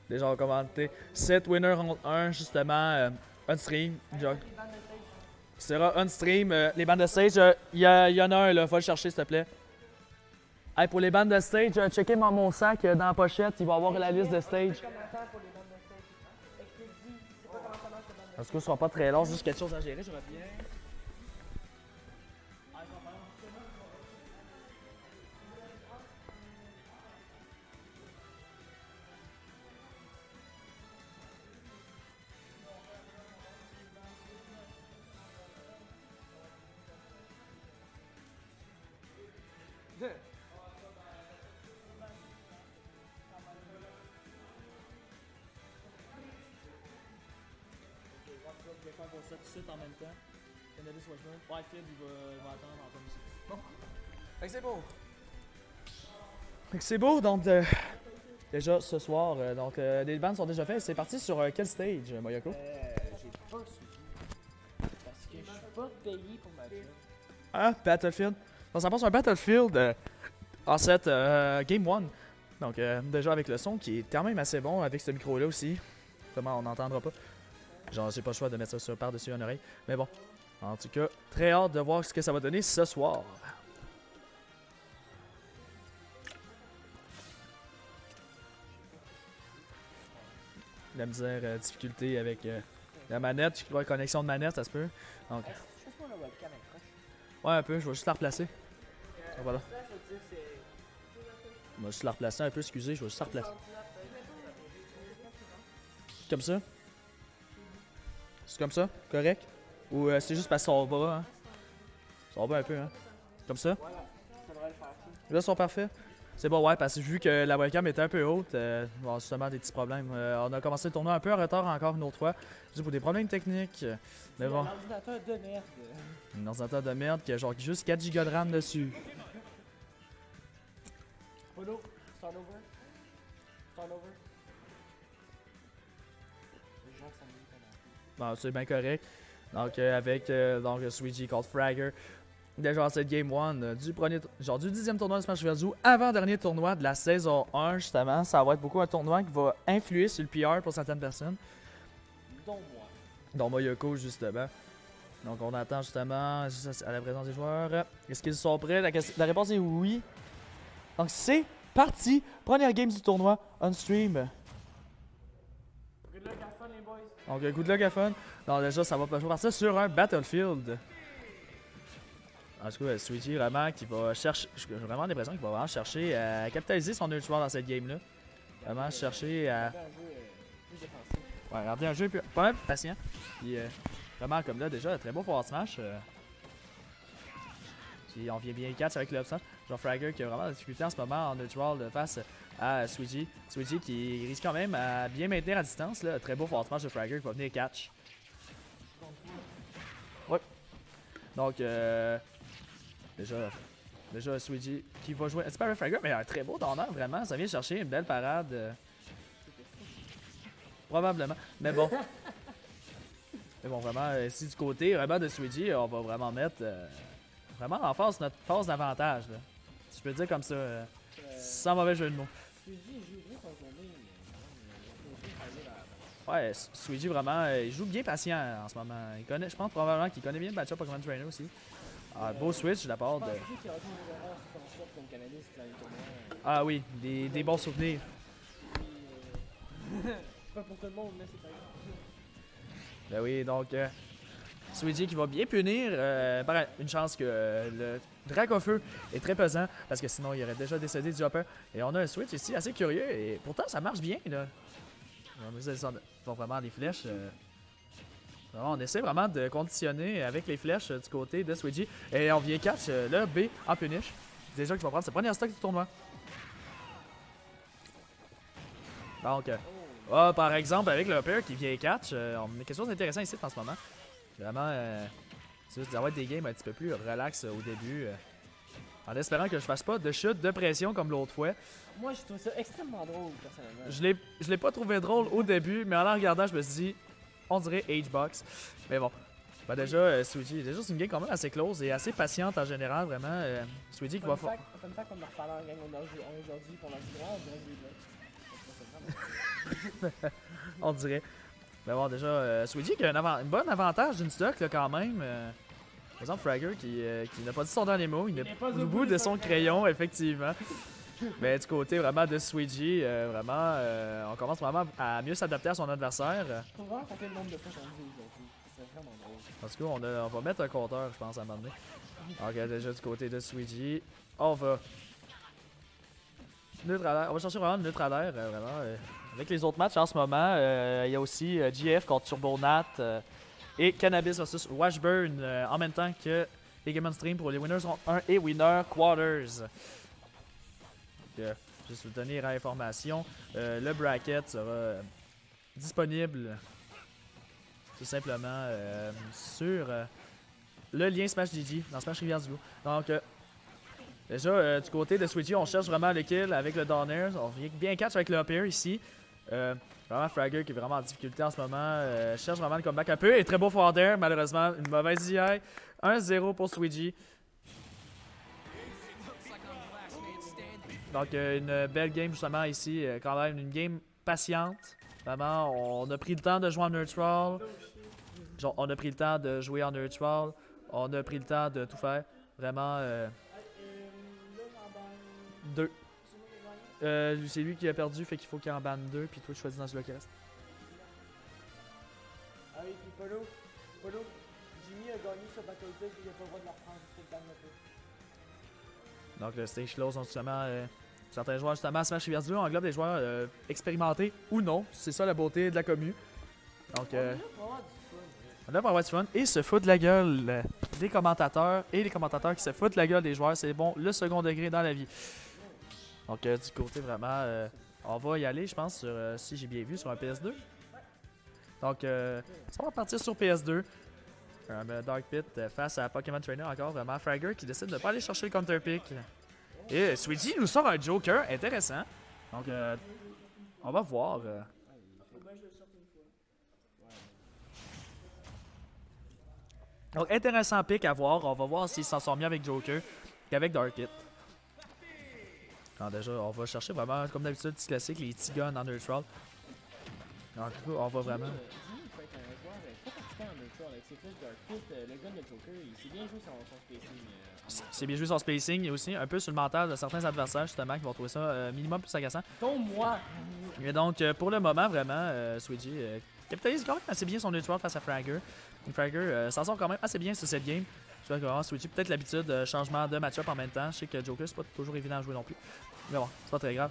Les gens ont commenté 7 winners contre 1, justement, on stream. Genre, ce sera on stream. Les bandes de stage, il y en a un, là, va le chercher, s'il te plaît. Hey, pour les bandes de stage, checkez mon sac dans la pochette, il va y avoir la liste de stage. En tout cas, ce sera pas très long, juste quelque chose à gérer, je reviens. Je vais faire pour ça tout de suite en même temps. Cannabis Watchman. Ouais, Phil, il va attendre en aussi. Bon. Fait que c'est beau. Fait que c'est beau, donc déjà ce soir, les bandes sont déjà faites. C'est parti sur quel stage, Moyoko? J'ai pas suivi. Parce que je suis pas payé pour ma job. Ah, Battlefield. Donc ça passe un Battlefield en cette Game 1. Donc déjà avec le son qui est quand même assez bon avec ce micro-là aussi. Comment on n'entendra pas. Genre, j'ai pas le choix de mettre ça sur par-dessus une oreille. Mais bon, en tout cas, très hâte de voir ce que ça va donner ce soir. La misère, difficulté avec la manette. Je crois connexion de manette, ça se peut. Donc, Je sais pas, la webcam est proche. ouais, un peu, je vais juste la replacer. Voilà. Je vais juste la replacer un peu, excusez, je vais juste la replacer. Comme ça? C'est comme ça? Correct? Ou c'est juste parce que son bas, hein? Son bas un peu, hein? Comme ça? Voilà, ça devrait le faire. Là, ils sont parfaits. C'est bon, ouais, parce que vu que la webcam était un peu haute, il va y avoir justement des petits problèmes. On a commencé le tournoi un peu en retard encore une autre fois, juste pour des problèmes techniques. Mais bon, Un ordinateur de merde. un ordinateur de merde qui a genre juste 4 Go de RAM dessus. Polo, start over. Start over. Les gens sont mis pendant. Bon, c'est bien correct. Donc, avec donc, Sweetie called Fragger. Déjà en cette Game 1 du 10e tournoi de Smash Bros. Avant-dernier tournoi de la saison 1, justement. Ça va être beaucoup un tournoi qui va influer sur le PR pour certaines personnes. Dont moi. Dont Moyoko, justement. Donc, on attend justement à la présence des joueurs. Est-ce qu'ils sont prêts? La réponse est oui. Donc, c'est parti. Première game du tournoi on stream. Good luck, have fun, les boys. Donc, good luck à fun. Donc, déjà, ça va partir sur un Battlefield. En tout cas, Sweetie, vraiment, qui va chercher. J'ai vraiment l'impression qu'il va vraiment chercher à capitaliser son ultra dans cette game-là. Vraiment chercher à. Regardez un jeu plus défensif. Ouais, regarder un jeu pas mal patient. Puis, vraiment, comme là, déjà, très beau forward smash. Puis, on vient bien catch avec l'option. Genre Fragger qui a vraiment de la difficulté en ce moment en neutral face à Sweetie. Sweetie qui risque quand même à bien maintenir à distance. Là. Très beau forward smash de Fragger qui va venir catch. Ouais. Donc, déjà Sweetie qui va jouer. C'est pas un Fragger, mais un très beau donneur, vraiment. Ça vient chercher une belle parade. Probablement. Mais bon. Mais bon, vraiment, ici du côté, vraiment de Sweetie, on va vraiment mettre vraiment en face notre force d'avantage. Là. Si je peux dire comme ça, sans mauvais jeu de mots. Suzy joue bien son journée, mais Ouais, Sweetie vraiment, il joue bien patient en ce moment. Il connaît, je pense probablement qu'il connaît bien le match-up Pokémon Trainer aussi. Beau switch de la part de. je pense qu'il y aura une erreur sur son shot comme Cannabis dans les tournois. Ah oui, des bons souvenirs. Pas pour tout le monde, mais c'est pas grave. Ben oui, donc Sweetie qui va bien punir. Par une chance que le Dracofeu est très pesant parce que sinon il aurait déjà décédé du hopper. Et on a un switch ici assez curieux et pourtant ça marche bien là. Ils ont vraiment des flèches. Vraiment, on essaie vraiment de conditionner avec les flèches du côté de Sweetie. Et on vient catch le B en punish. Déjà qu'il va prendre sa première stock du tournoi. Donc, par exemple, avec le hopper qui vient catch, on a quelque chose d'intéressant ici en ce moment. Vraiment, c'est juste d'avoir des games un petit peu plus relax au début. En espérant que je fasse pas de chute de pression comme l'autre fois. Moi, je trouve ça extrêmement drôle, personnellement. Je l'ai pas trouvé drôle au début, mais en la regardant, je me suis dit, on dirait H-Box. Mais bon. Ben déjà, Sweetie, déjà c'est une game quand même assez close et assez patiente en général, vraiment. Sweetie qui va faire. Fun fact, on en reparle en gang, on a joué aujourd'hui pendant le tournoi, on dirait que j'ai On dirait. Mais bon, déjà, Swiggy qui a un bon avantage d'une stock là, quand même. Par exemple, Fragger qui n'a pas dit son dernier mot. Il n'est pas au bout de son crayon, effectivement. Mais du côté vraiment de Swiggy, vraiment, on commence vraiment à mieux s'adapter à son adversaire. Faut voir compter le nombre de fois qu'on le dit aujourd'hui. C'est vraiment drôle. Parce qu'on va mettre un compteur, je pense, à un moment donné. Ok, déjà du côté de Swiggy, on va neutralaire. On va chercher vraiment le neutralaire, vraiment. Avec les autres matchs en ce moment, il y a aussi GF contre Turbonat et Cannabis versus Washburn en même temps que les Game on Stream pour les Winners 1 et Winner Quarters. Donc, juste vous donner l'information, le bracket sera disponible tout simplement sur le lien Smash GG dans Smash Rivière-du-Loup. Donc, déjà, du côté de Switchy, on cherche vraiment le kill avec le Downers. On vient bien catch avec le up-air ici. Vraiment Fragger qui est vraiment en difficulté en ce moment. Cherche vraiment le comeback un peu. Et très beau forward air, malheureusement. Une mauvaise DI. 1-0 pour Swiggy. Donc, une belle game justement ici. Quand même, une game patiente. Vraiment, on a pris le temps de jouer en neutral. On a pris le temps de jouer en neutral. On a pris le temps de tout faire. Vraiment. 2. C'est lui qui a perdu, fait qu'il faut qu'il en banne 2, puis toi tu choisis dans celui-là qui reste. Ah oui, puis Polo, Jimmy a gagné sur Battlefield, puis il a pas le droit de la reprendre, il faut le banner un peu. Donc le stage close, donc justement, certains joueurs justement à Smash Rivière-du-Loup englobe des joueurs expérimentés ou non. C'est ça la beauté de la commu. Donc On est là pour avoir du fun. on est là pour avoir du fun et se foutre de la gueule des commentateurs et les commentateurs qui se foutent de la gueule des joueurs. C'est bon, le second degré dans la vie. Donc du côté vraiment, on va y aller je pense sur, si j'ai bien vu, sur un PS2. Donc ça va partir sur PS2. Un Dark Pit face à Pokémon Trainer encore, vraiment Fragger qui décide de ne pas aller chercher le counter pick. Et Swiggy nous sort un Joker intéressant. Donc on va voir. Donc intéressant pick à voir. On va voir s'il s'en sort mieux avec Joker qu'avec Dark Pit. Alors déjà, on va chercher vraiment, comme d'habitude, petit classique, les petits guns en neutral. Donc, du coup, on va vraiment. Jimmy peut être un joueur pas pratiquant en neutral avec ses flèches Dark Pit. Le gun de Joker, il s'est bien joué son spacing. C'est bien joué son spacing et aussi un peu sur le mental de certains adversaires, justement, qui vont trouver ça minimum plus agaçant. Dont moi! Et donc, pour le moment, vraiment, Swiggy capitalise quand même assez bien son neutral face à Fragger. Fragger s'en sort quand même assez bien sur cette game. Je vois que vraiment Swiggy peut-être l'habitude de changement de match-up en même temps. Je sais que Joker, c'est pas toujours évident à jouer non plus. Mais bon, c'est pas très grave.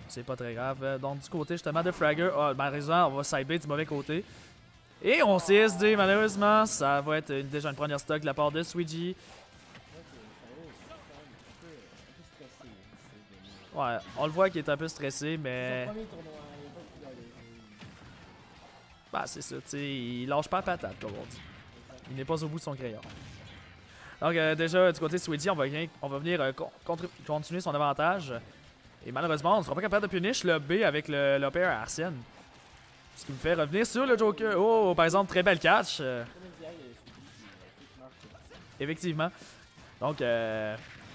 C'est pas très grave. Donc, du côté justement de Fragger, malheureusement, on va sidebait du mauvais côté. Et on CSD, malheureusement. Ça va être déjà une première stock de la part de Swiggy. Ouais, on le voit qu'il est un peu stressé, mais. Son premier tournoi, il est pas plus dans les jeux. Bah, c'est ça, tu sais, il lâche pas la patate, comme on dit. Il n'est pas au bout de son crayon. Donc, déjà, du côté de Swiggy, on va venir continuer son avantage. Et malheureusement, on ne sera pas capable de punish le B avec le pair à Arsène. Ce qui me fait revenir sur le Joker. Oh, par exemple, très belle catch. Effectivement. Donc,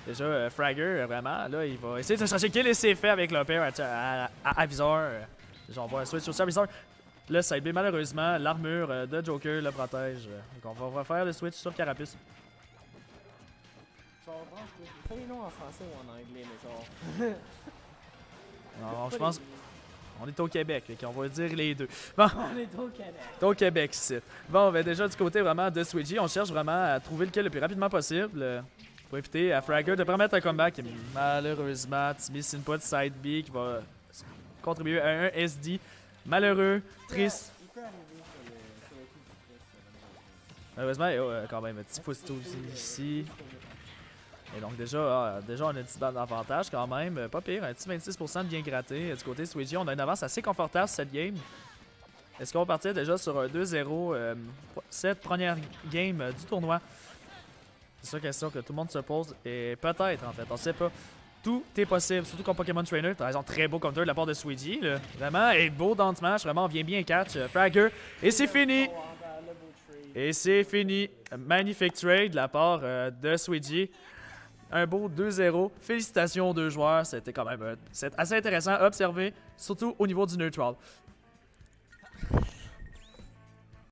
déjà, Fragger, vraiment, là, il va essayer de chercher quel est ses faits avec le pair à viseur. Déjà, on voit un switch sur viseur. Le side B, malheureusement, l'armure de Joker le protège. Donc, on va refaire le switch sur Carapuce. Genre, fais les noms en français ou en anglais, mais genre. Non, je pense on est au Québec, et on va dire les deux. Bon, On est au Québec. au Québec, ici. Bon, ben déjà du côté vraiment de Swiggy, on cherche vraiment à trouver le kill le plus rapidement possible pour éviter à Fragger de permettre un comeback. Et malheureusement, Timmy c'est une pas de side B qui va contribuer à un SD. Malheureux, triste. Il peut arriver sur le coup du stress. Malheureusement, quand même, un petit Fausto ici. Et donc déjà, on a un petit avantage quand même, pas pire, un petit 26% de bien gratté. Du côté Swiggy, on a une avance assez confortable sur cette game. Est-ce qu'on partait déjà sur un 2-0 cette première game du tournoi? C'est ça la question que tout le monde se pose, et peut-être en fait, on sait pas. Tout est possible, surtout comme Pokémon Trainer. T'as raison, très beau counter de la part de Swiggy. Là. Vraiment, et beau dans le match, vraiment, on vient bien catch. Fragger, et c'est fini! Et c'est fini. Magnifique trade de la part de Swiggy. un beau 2-0. Félicitations aux deux joueurs. C'était quand même c'est assez intéressant à observer, surtout au niveau du neutral.